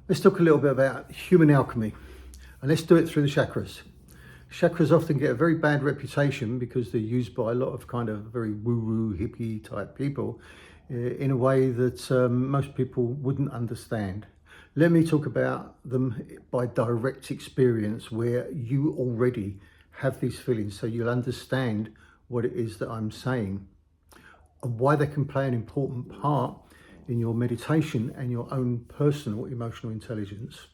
Let's talk a little bit about human alchemy, and let's do it through the chakras. Chakras often get a very bad reputation because they're used by a lot of kind of very woo-woo hippie type people in a way that most people wouldn't understand. Let me talk about them by direct experience where you already have these feelings, so you'll understand what it is that I'm saying and why they can play an important part in your meditation and your own personal emotional intelligence.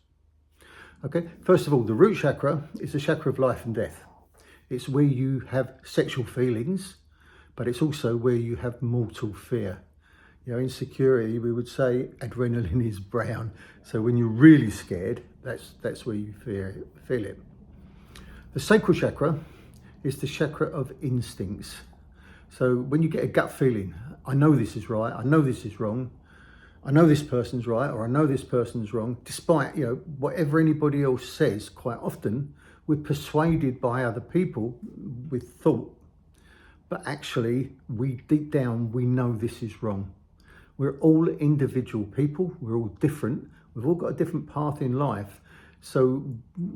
Okay, first of all, the root chakra is the chakra of life and death. It's where you have sexual feelings, but it's also where you have mortal fear. You know, in security, we would say adrenaline is brown. So when you're really scared, that's where you feel it. The sacral chakra is the chakra of instincts. So when you get a gut feeling, I know this is right, I know this is wrong, I know this person's right, or I know this person's wrong, despite, you know, whatever anybody else says, quite often we're persuaded by other people with thought, but actually deep down, we know this is wrong. We're all individual people, we're all different, we've all got a different path in life, so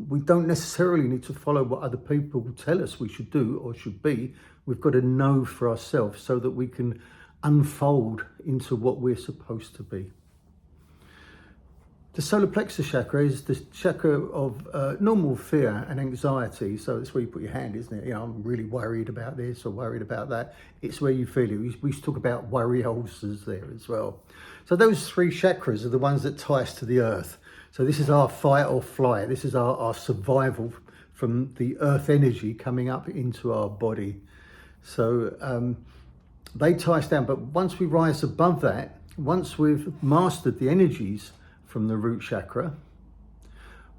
we don't necessarily need to follow what other people tell us we should do or should be. We've got to know for ourselves so that we can unfold into what we're supposed to be. The solar plexus chakra is the chakra of normal fear and anxiety. So it's where you put your hand, isn't it? You know, I'm really worried about this or worried about that. It's where you feel it. We used to talk about worry ulcers there as well. So those three chakras are the ones that tie us to the earth. So this is our fight or flight. This is our survival from the earth energy coming up into our body. So they tie us down. But once we rise above that, once we've mastered the energies from the root chakra,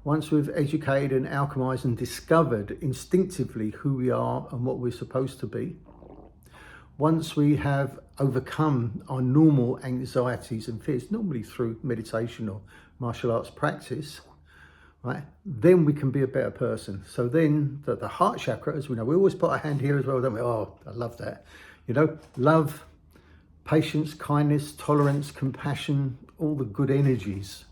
once we've educated and alchemized and discovered instinctively who we are and what we're supposed to be, once we have overcome our normal anxieties and fears, normally through meditation or martial arts practice, right, then we can be a better person. So then the heart chakra, as we know, we always put our hand here as well, don't we? Oh, I love that. You know, love, patience, kindness, tolerance, compassion, all the good energies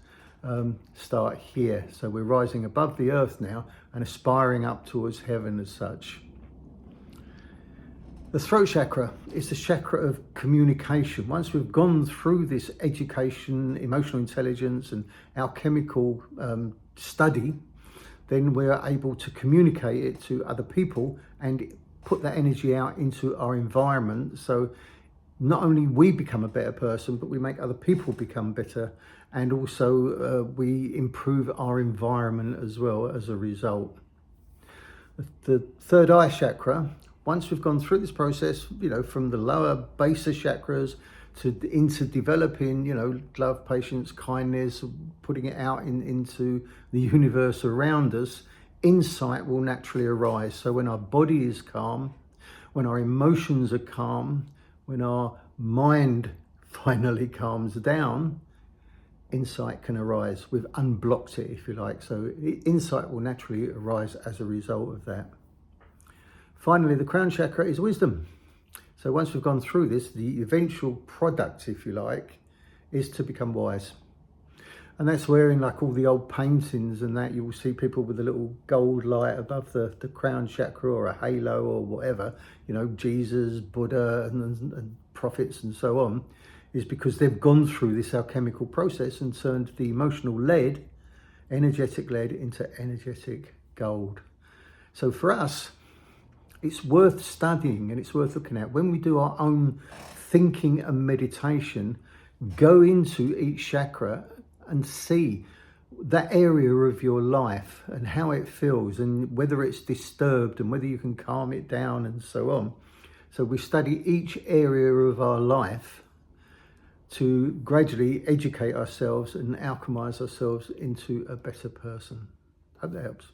start here. So we're rising above the earth now and aspiring up towards heaven as such. The throat chakra is the chakra of communication. Once we've gone through this education, emotional intelligence and alchemical study, then we're able to communicate it to other people and put that energy out into our environment. So not only we become a better person, but we make other people become better, and also we improve our environment as well as a result. The third eye chakra, once we've gone through this process, you know, from the lower baser chakras into developing, you know, love, patience, kindness, putting it out into the universe around us, insight will naturally arise. So when our body is calm, when our emotions are calm, when our mind finally calms down, insight can arise. We've unblocked it, if you like. So insight will naturally arise as a result of that. Finally, the crown chakra is wisdom. So once we've gone through this, the eventual product, if you like, is to become wise. And that's where in like all the old paintings and that, you will see people with a little gold light above the crown chakra or a halo or whatever, you know, Jesus, Buddha and prophets and so on, is because they've gone through this alchemical process and turned the emotional lead, energetic lead, into energetic gold. So for us, it's worth studying and it's worth looking at. When we do our own thinking and meditation, go into each chakra and see that area of your life and how it feels and whether it's disturbed and whether you can calm it down and so on. So we study each area of our life to gradually educate ourselves and alchemize ourselves into a better person. Hope that helps.